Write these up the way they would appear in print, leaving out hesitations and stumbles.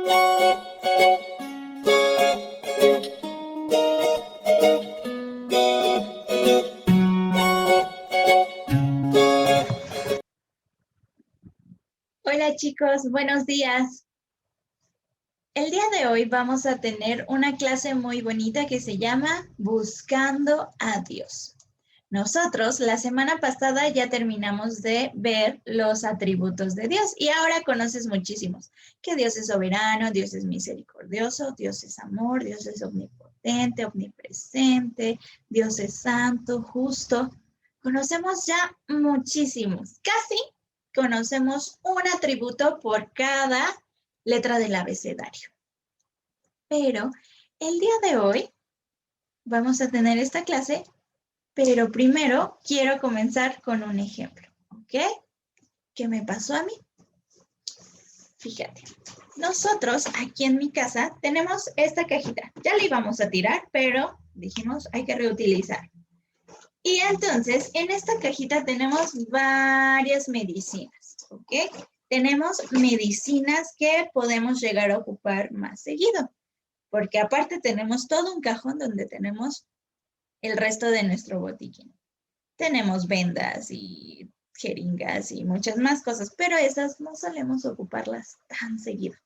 Hola chicos, buenos días. El día de hoy vamos a tener una clase muy bonita que se llama Buscando a Dios. Nosotros la semana pasada ya terminamos de ver los atributos de Dios y ahora conoces muchísimos. Que Dios es soberano, Dios es misericordioso, Dios es amor, Dios es omnipotente, omnipresente, Dios es santo, justo. Conocemos ya muchísimos. Casi conocemos un atributo por cada letra del abecedario. Pero el día de hoy vamos a tener esta clase, pero primero quiero comenzar con un ejemplo, ¿ok? ¿Qué me pasó a mí? Fíjate, nosotros aquí en mi casa tenemos esta cajita. Ya la íbamos a tirar, pero dijimos hay que reutilizar. Y entonces en esta cajita tenemos varias medicinas, ¿ok? Tenemos medicinas que podemos llegar a ocupar más seguido, porque aparte tenemos todo un cajón donde tenemos el resto de nuestro botiquín. Tenemos vendas y jeringas y muchas más cosas, pero esas no solemos ocuparlas tan seguido.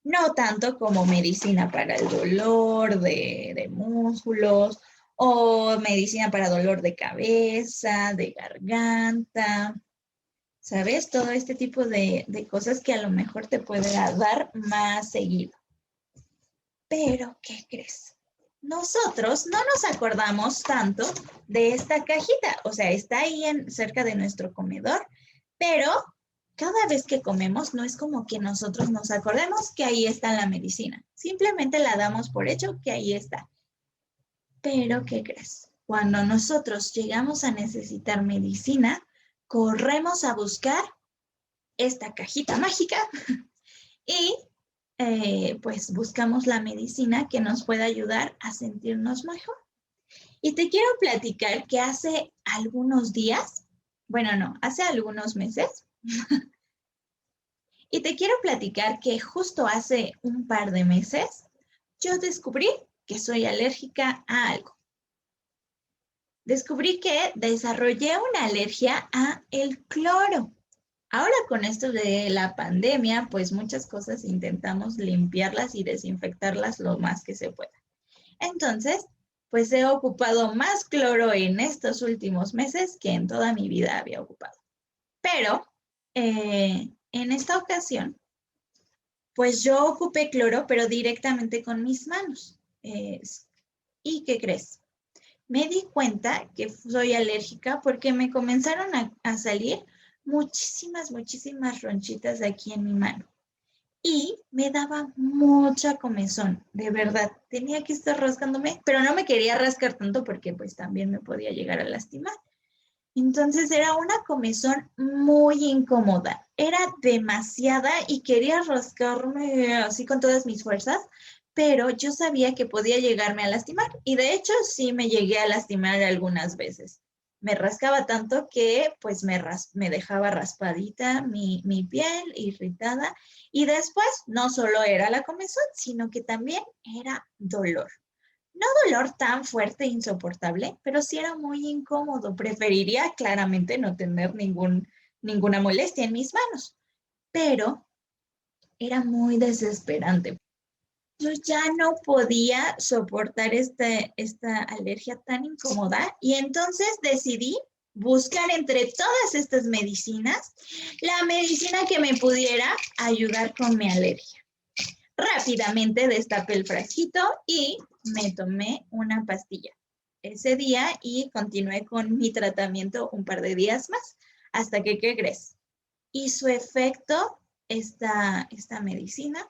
No tanto como medicina para el dolor de músculos o medicina para dolor de cabeza, de garganta, ¿sabes? Todo este tipo de cosas que a lo mejor te puede dar más seguido. Pero, ¿qué crees? Nosotros no nos acordamos tanto de esta cajita, o sea, está ahí cerca de nuestro comedor, pero cada vez que comemos no es como que nosotros nos acordemos que ahí está la medicina, simplemente la damos por hecho que ahí está. Pero, ¿qué crees? Cuando nosotros llegamos a necesitar medicina, corremos a buscar esta cajita mágica y pues buscamos la medicina que nos pueda ayudar a sentirnos mejor. Y te quiero platicar que hace algunos días, bueno, no, hace algunos meses, y te quiero platicar que justo hace un par de meses, yo descubrí que soy alérgica a algo. Descubrí que desarrollé una alergia a el cloro. Ahora con esto de la pandemia, pues muchas cosas intentamos limpiarlas y desinfectarlas lo más que se pueda. Entonces, pues he ocupado más cloro en estos últimos meses que en toda mi vida había ocupado. Pero en esta ocasión, pues yo ocupé cloro, pero directamente con mis manos. ¿Y qué crees? Me di cuenta que soy alérgica porque me comenzaron a salir muchísimas ronchitas aquí en mi mano. Y me daba mucha comezón, de verdad. Tenía que estar rascándome, pero no me quería rascar tanto porque pues también me podía llegar a lastimar. Entonces era una comezón muy incómoda. Era demasiada y quería rascarme así con todas mis fuerzas, pero yo sabía que podía llegarme a lastimar. Y de hecho sí me llegué a lastimar algunas veces. Me rascaba tanto que pues me dejaba raspadita mi piel, irritada. Y después no solo era la comezón, sino que también era dolor. No dolor tan fuerte e insoportable, pero sí era muy incómodo. Preferiría claramente no tener ninguna molestia en mis manos, pero era muy desesperante. Yo ya no podía soportar esta alergia tan incómoda y entonces decidí buscar entre todas estas medicinas la medicina que me pudiera ayudar con mi alergia. Rápidamente destapé el frasquito y me tomé una pastilla ese día y continué con mi tratamiento un par de días más hasta que, ¿qué crees? Hizo efecto esta medicina.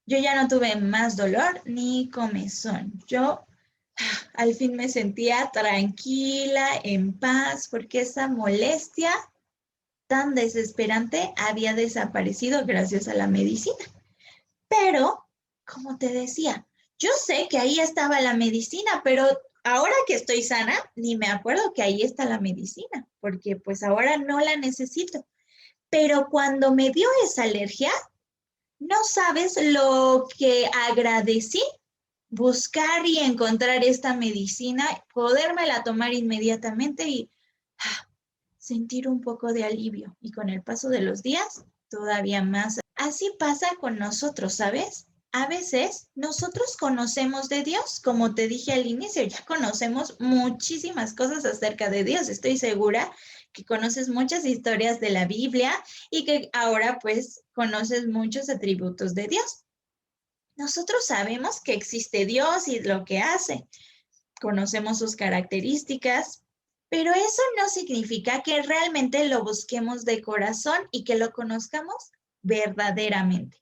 Yo ya no tuve más dolor ni comezón. Yo al fin me sentía tranquila, en paz, porque esa molestia tan desesperante había desaparecido gracias a la medicina. Pero, como te decía, yo sé que ahí estaba la medicina, pero ahora que estoy sana, ni me acuerdo que ahí está la medicina, porque pues ahora no la necesito. Pero cuando me dio esa alergia, No sabes lo que agradecí buscar y encontrar esta medicina, podérmela tomar inmediatamente y sentir un poco de alivio. Y con el paso de los días, todavía más. Así pasa con nosotros, ¿sabes? A veces nosotros conocemos de Dios, como te dije al inicio, ya conocemos muchísimas cosas acerca de Dios. Estoy segura que conoces muchas historias de la Biblia y que ahora pues conoces muchos atributos de Dios. Nosotros sabemos que existe Dios y lo que hace, conocemos sus características, pero eso no significa que realmente lo busquemos de corazón y que lo conozcamos verdaderamente.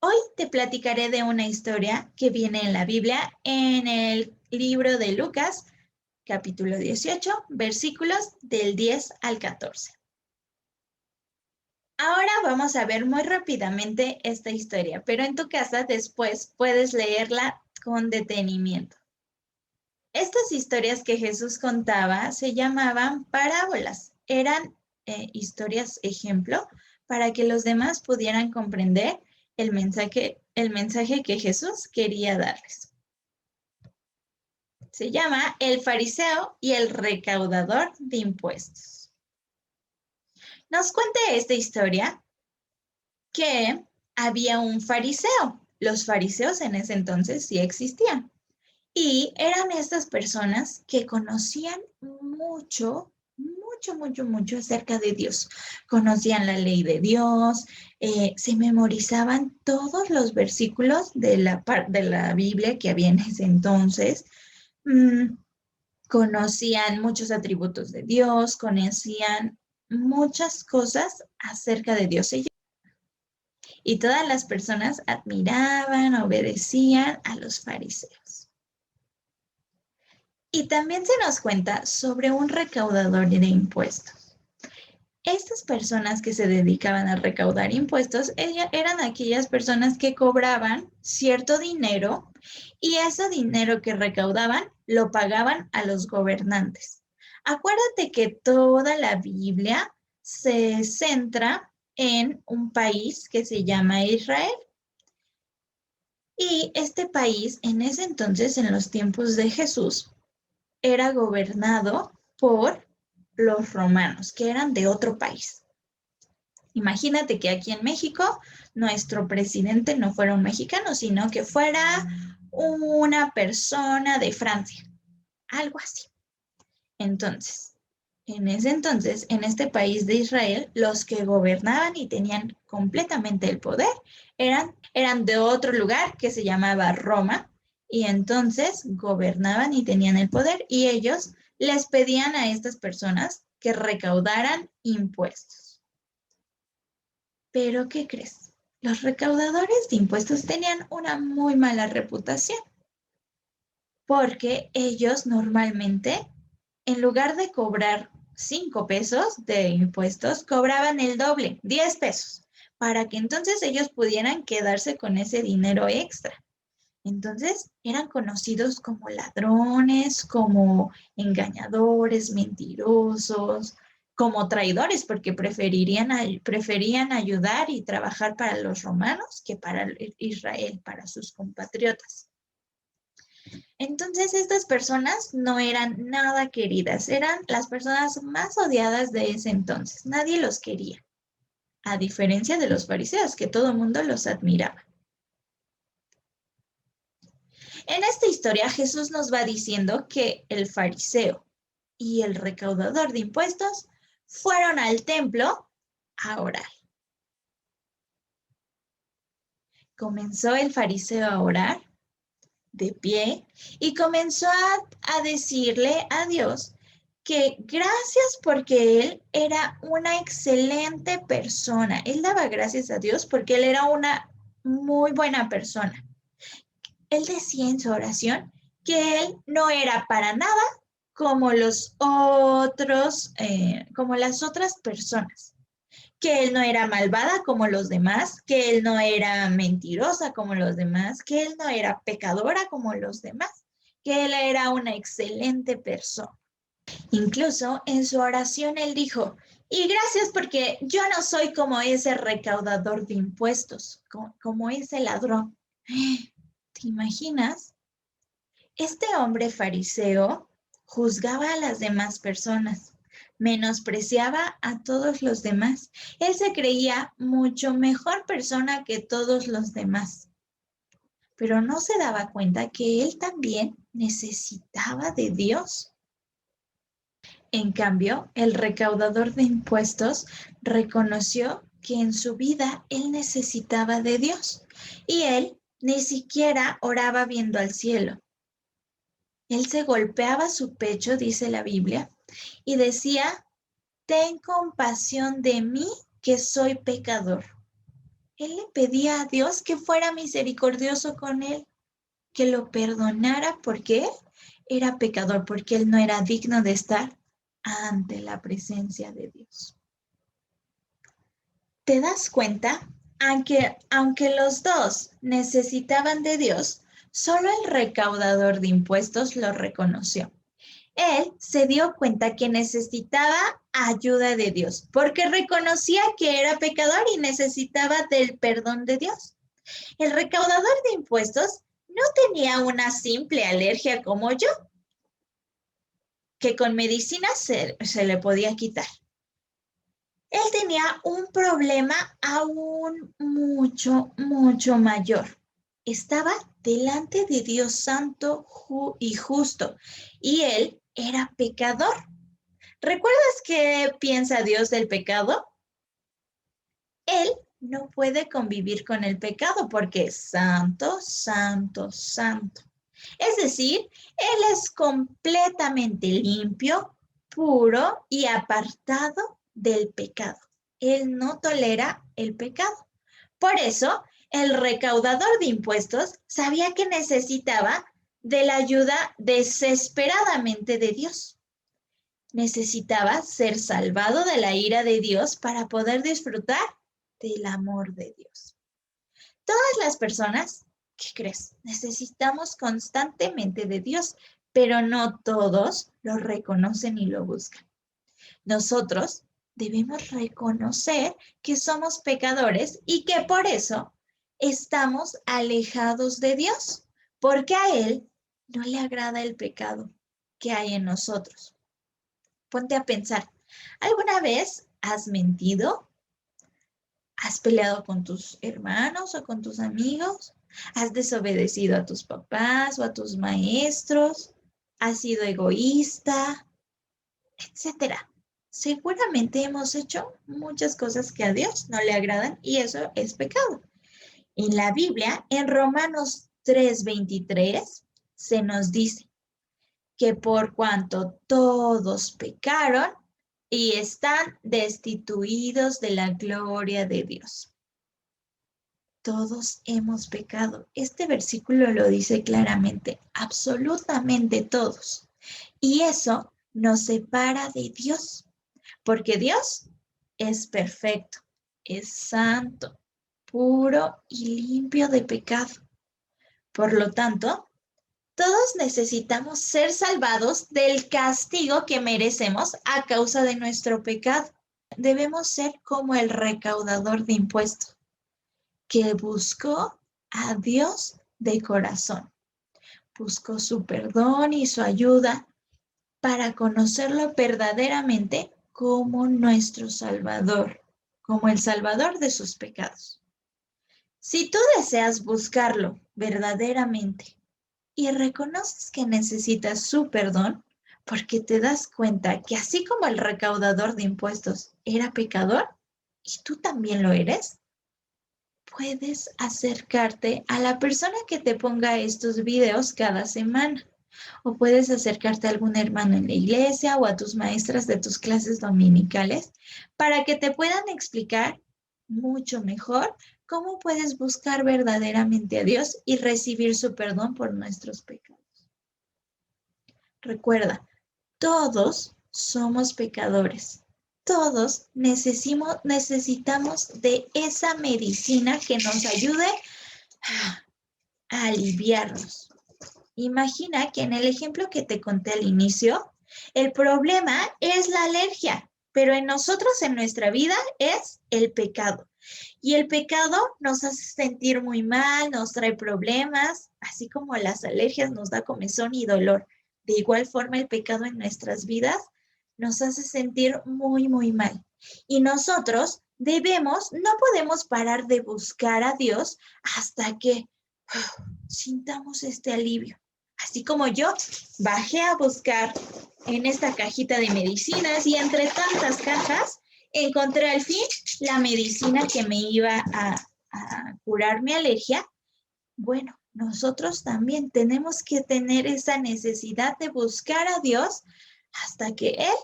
Hoy te platicaré de una historia que viene en la Biblia, en el libro de Lucas, capítulo 18, versículos del 10 al 14. Ahora vamos a ver muy rápidamente esta historia, pero en tu casa después puedes leerla con detenimiento. Estas historias que Jesús contaba se llamaban parábolas. Eran historias ejemplo para que los demás pudieran comprender el mensaje que Jesús quería darles. Se llama El fariseo y el recaudador de impuestos. Nos cuenta esta historia que había un fariseo. Los fariseos en ese entonces sí existían. Y eran estas personas que conocían mucho acerca de Dios. Conocían la ley de Dios, se memorizaban todos los versículos de la Biblia que había en ese entonces. Conocían muchos atributos de Dios, conocían muchas cosas acerca de Dios. Y todas las personas admiraban, obedecían a los fariseos. Y también se nos cuenta sobre un recaudador de impuestos. Estas personas que se dedicaban a recaudar impuestos eran aquellas personas que cobraban cierto dinero y ese dinero que recaudaban lo pagaban a los gobernantes. Acuérdate que toda la Biblia se centra en un país que se llama Israel. Y este país, en ese entonces, en los tiempos de Jesús, era gobernado por los romanos, que eran de otro país. Imagínate que aquí en México nuestro presidente no fuera un mexicano, sino que fuera una persona de Francia, algo así. Entonces, en ese entonces, en este país de Israel, los que gobernaban y tenían completamente el poder eran de otro lugar que se llamaba Roma, y entonces gobernaban y tenían el poder, y ellos les pedían a estas personas que recaudaran impuestos. Pero, ¿qué crees? Los recaudadores de impuestos tenían una muy mala reputación, porque ellos normalmente, en lugar de cobrar 5 pesos de impuestos, cobraban el doble, 10 pesos, para que entonces ellos pudieran quedarse con ese dinero extra. Entonces eran conocidos como ladrones, como engañadores, mentirosos, como traidores, porque preferían ayudar y trabajar para los romanos que para Israel, para sus compatriotas. Entonces estas personas no eran nada queridas, eran las personas más odiadas de ese entonces. Nadie los quería, a diferencia de los fariseos, que todo el mundo los admiraba. En esta historia Jesús nos va diciendo que el fariseo y el recaudador de impuestos fueron al templo a orar. Comenzó el fariseo a orar de pie y comenzó a decirle a Dios que gracias porque él era una excelente persona. Él daba gracias a Dios porque él era una muy buena persona. Él decía en su oración que él no era para nada como los otros, como las otras personas, que él no era malvada como los demás, que él no era mentirosa como los demás, que él no era pecadora como los demás, que él era una excelente persona. Incluso en su oración él dijo Y gracias porque yo no soy como ese recaudador de impuestos, como ese ladrón. ¿Te imaginas? Este hombre fariseo juzgaba a las demás personas, menospreciaba a todos los demás. Él se creía mucho mejor persona que todos los demás, pero no se daba cuenta que él también necesitaba de Dios. En cambio, el recaudador de impuestos reconoció que en su vida él necesitaba de Dios y él ni siquiera oraba viendo al cielo. Él se golpeaba su pecho, dice la Biblia, y decía, ten compasión de mí que soy pecador. Él le pedía a Dios que fuera misericordioso con él, que lo perdonara porque él era pecador, porque él no era digno de estar ante la presencia de Dios. ¿Te das cuenta? Aunque los dos necesitaban de Dios, solo el recaudador de impuestos lo reconoció. Él se dio cuenta que necesitaba ayuda de Dios, porque reconocía que era pecador y necesitaba del perdón de Dios. El recaudador de impuestos no tenía una simple alergia como yo, que con medicina se le podía quitar. Él tenía un problema aún mucho mayor. Estaba delante de Dios santo y justo, y él era pecador. ¿Recuerdas qué piensa Dios del pecado? Él no puede convivir con el pecado porque es santo, santo, santo. Es decir, Él es completamente limpio, puro y apartado del pecado. Él no tolera el pecado. Por eso, el recaudador de impuestos sabía que necesitaba de la ayuda desesperadamente de Dios. Necesitaba ser salvado de la ira de Dios para poder disfrutar del amor de Dios. Todas las personas, ¿qué crees? Necesitamos constantemente de Dios, pero no todos lo reconocen y lo buscan. Nosotros debemos reconocer que somos pecadores y que por eso estamos alejados de Dios, porque a Él no le agrada el pecado que hay en nosotros. Ponte a pensar, ¿alguna vez has mentido? ¿Has peleado con tus hermanos o con tus amigos? ¿Has desobedecido a tus papás o a tus maestros? ¿Has sido egoísta? Etcétera. Seguramente hemos hecho muchas cosas que a Dios no le agradan y eso es pecado. En la Biblia, en Romanos 3:23, se nos dice que por cuanto todos pecaron y están destituidos de la gloria de Dios. Todos hemos pecado. Este versículo lo dice claramente, absolutamente todos. Y eso nos separa de Dios, porque Dios es perfecto, es santo, puro y limpio de pecado. Por lo tanto, todos necesitamos ser salvados del castigo que merecemos a causa de nuestro pecado. Debemos ser como el recaudador de impuestos, que buscó a Dios de corazón. Buscó su perdón y su ayuda para conocerlo verdaderamente como nuestro Salvador, como el Salvador de sus pecados. Si tú deseas buscarlo verdaderamente y reconoces que necesitas su perdón, porque te das cuenta que así como el recaudador de impuestos era pecador, y tú también lo eres, puedes acercarte a la persona que te ponga estos videos cada semana. O puedes acercarte a algún hermano en la iglesia o a tus maestras de tus clases dominicales para que te puedan explicar mucho mejor cómo puedes buscar verdaderamente a Dios y recibir su perdón por nuestros pecados. Recuerda, todos somos pecadores. Todos necesitamos de esa medicina que nos ayude a aliviarnos. Imagina que en el ejemplo que te conté al inicio, el problema es la alergia, pero en nosotros, en nuestra vida, es el pecado. Y el pecado nos hace sentir muy mal, nos trae problemas, así como las alergias nos da comezón y dolor. De igual forma, el pecado en nuestras vidas nos hace sentir muy, muy mal. Y nosotros no podemos parar de buscar a Dios hasta que sintamos este alivio. Así como yo bajé a buscar en esta cajita de medicinas y entre tantas cajas encontré al fin la medicina que me iba a curar mi alergia. Bueno, nosotros también tenemos que tener esa necesidad de buscar a Dios hasta que Él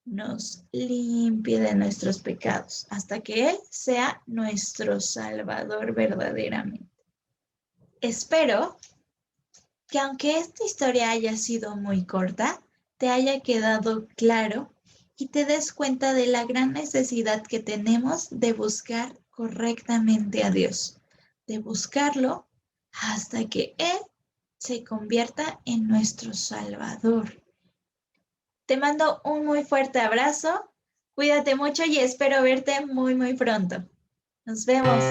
nos limpie de nuestros pecados, hasta que Él sea nuestro Salvador verdaderamente. Espero que aunque esta historia haya sido muy corta, te haya quedado claro y te des cuenta de la gran necesidad que tenemos de buscar correctamente a Dios, de buscarlo hasta que Él se convierta en nuestro Salvador. Te mando un muy fuerte abrazo, cuídate mucho y espero verte muy, muy pronto. Nos vemos.